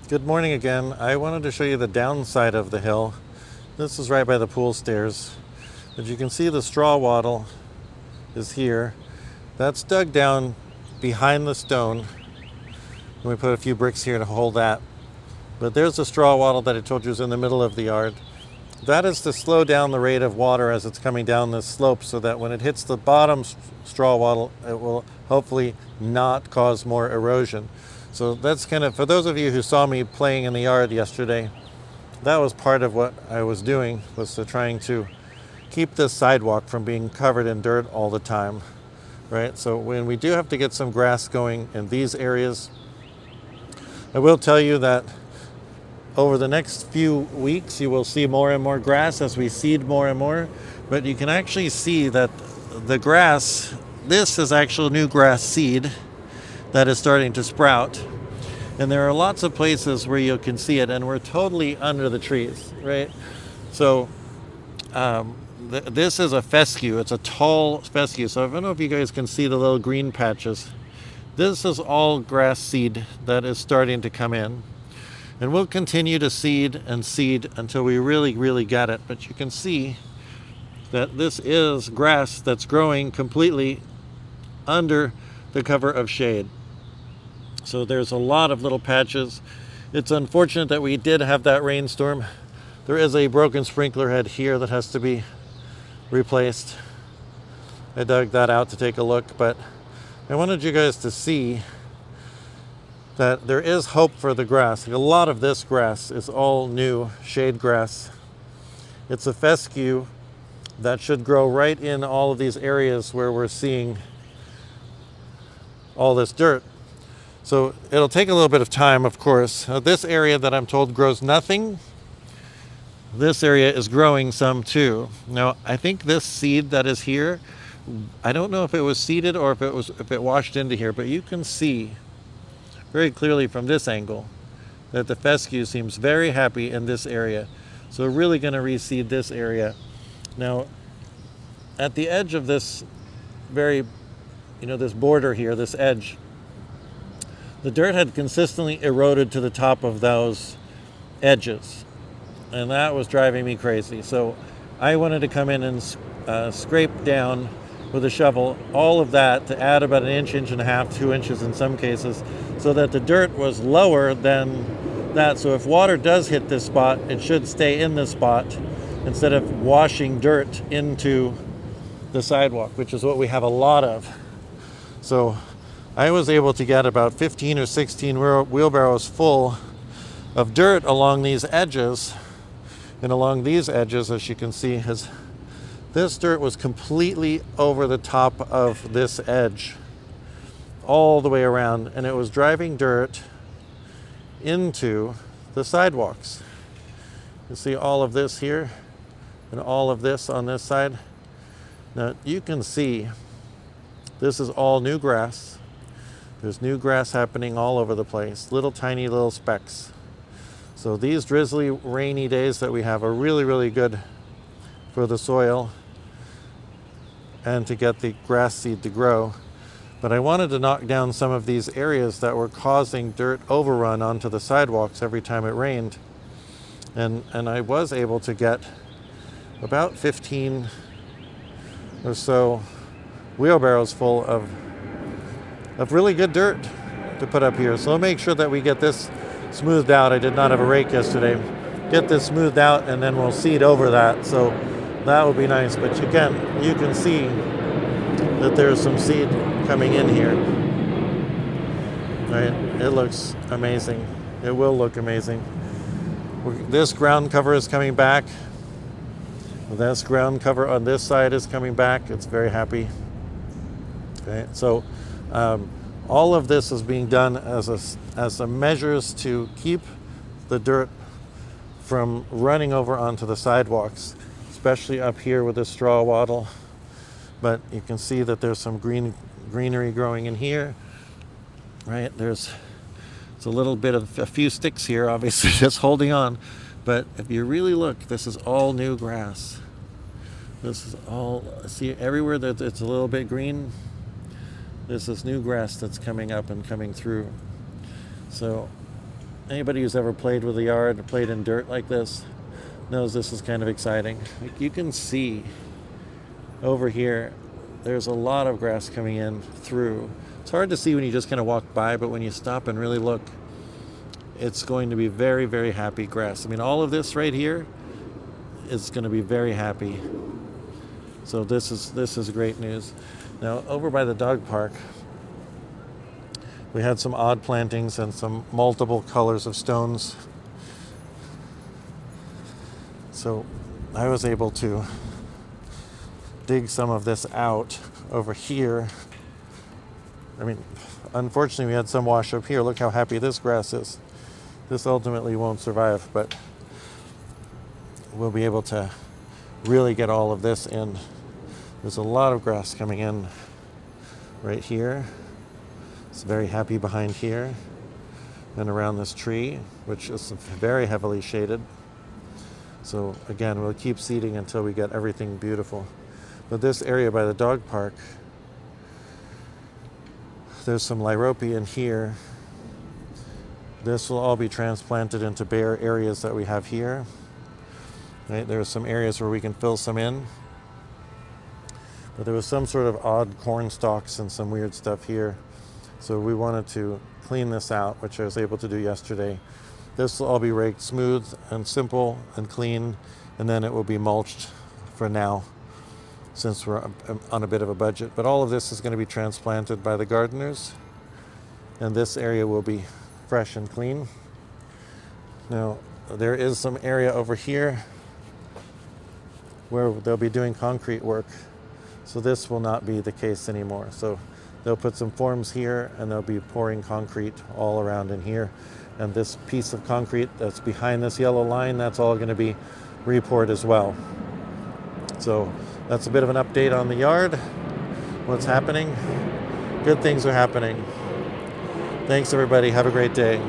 Good morning again. I wanted to show you the downside of the hill. This is right by the pool stairs. As you can see, the straw wattle is here. That's dug down behind the stone. And we put a few bricks here to hold that. But there's the straw wattle that I told you is in the middle of the yard. That is to slow down the rate of water as it's coming down this slope so that when it hits the bottom straw wattle, it will hopefully not cause more erosion. So that's kind of, for those of you who saw me playing in the yard yesterday, that was part of what I was doing, was trying to keep this sidewalk from being covered in dirt all the time, right? So when we do have to get some grass going in these areas, I will tell you that over the next few weeks, you will see more and more grass as we seed more and more, but you can actually see that the grass, this is actual new grass seed that is starting to sprout. And there are lots of places where you can see it, and we're totally under the trees, right? So this is a fescue. It's a tall fescue. So I don't know if you guys can see the little green patches. This is all grass seed that is starting to come in. And we'll continue to seed and seed until we really get it. But you can see that this is grass that's growing completely under the cover of shade. So there's a lot of little patches. It's unfortunate that we did have that rainstorm. There is a broken sprinkler head here that has to be replaced. I dug that out to take a look, but I wanted you guys to see that there is hope for the grass. A lot of this grass is all new shade grass. It's a fescue that should grow right in all of these areas where we're seeing all this dirt. So it'll take a little bit of time, of course. This area that I'm told grows nothing, this area is growing some too. Now, I think this seed that is here, I don't know if it was seeded or if it washed into here, but you can see very clearly from this angle that the fescue seems very happy in this area. So we're really going to reseed this area. Now, at the edge of this this border here, this edge, the dirt had consistently eroded to the top of those edges, and that was driving me crazy. So I wanted to come in and scrape down with a shovel all of that to add about an inch and a half, 2 inches in some cases, so that the dirt was lower than that. So if water does hit this spot, it should stay in this spot instead of washing dirt into the sidewalk, which is what we have a lot of. So I was able to get about 15 or 16 wheelbarrows full of dirt along these edges. And along these edges, as you can see, this dirt was completely over the top of this edge, all the way around, and it was driving dirt into the sidewalks. You see all of this here and all of this on this side. Now you can see this is all new grass. There's new grass happening all over the place, little tiny little specks. So these drizzly, rainy days that we have are really good for the soil and to get the grass seed to grow. But I wanted to knock down some of these areas that were causing dirt overrun onto the sidewalks every time it rained. And I was able to get about 15 or so wheelbarrows full of really good dirt to put up here. So I'll make sure that we get this smoothed out. I did not have a rake yesterday. Get this smoothed out and then we'll seed over that. So that would be nice. But again, you can see that there's some seed coming in here. Right? It looks amazing. It will look amazing. This ground cover is coming back. This ground cover on this side is coming back. It's very happy. Okay, so all of this is being done as a measures to keep the dirt from running over onto the sidewalks, especially up here with the straw wattle. But you can see that there's some greenery growing in here, right? It's a little bit of a few sticks here, obviously, just holding on. But if you really look, this is all new grass. This is all, see everywhere that it's a little bit green, there's this new grass that's coming up and coming through. So Anybody who's ever played with a yard or played in dirt like this knows this is kind of exciting. Like you can see over here, there's a lot of grass coming in through. It's hard to see when you just kind of walk by, but when you stop and really look, it's going to be very, very happy grass. I mean, all of this right here is going to be very happy. So this is great news. Now, over by the dog park, we had some odd plantings and some multiple colors of stones. So I was able to dig some of this out over here. I mean, unfortunately, we had some wash up here. Look how happy this grass is. This ultimately won't survive, but we'll be able to really get all of this in. There's a lot of grass coming in right here. It's very happy behind here and around this tree, which is very heavily shaded. So again, we'll keep seeding until we get everything beautiful. But this area by the dog park, there's some lyropia in here. This will all be transplanted into bare areas that we have here. Right? There are some areas where we can fill some in. But there was some sort of odd corn stalks and some weird stuff here. So we wanted to clean this out, which I was able to do yesterday. This will all be raked smooth and simple and clean, and then it will be mulched for now, since we're on a bit of a budget. But all of this is going to be transplanted by the gardeners, and this area will be fresh and clean. Now, there is some area over here where they'll be doing concrete work, so this will not be the case anymore. So they'll put some forms here, and they'll be pouring concrete all around in here. And this piece of concrete that's behind this yellow line, that's all going to be repoured as well. So that's a bit of an update on the yard, what's happening. Good things are happening. Thanks, everybody. Have a great day.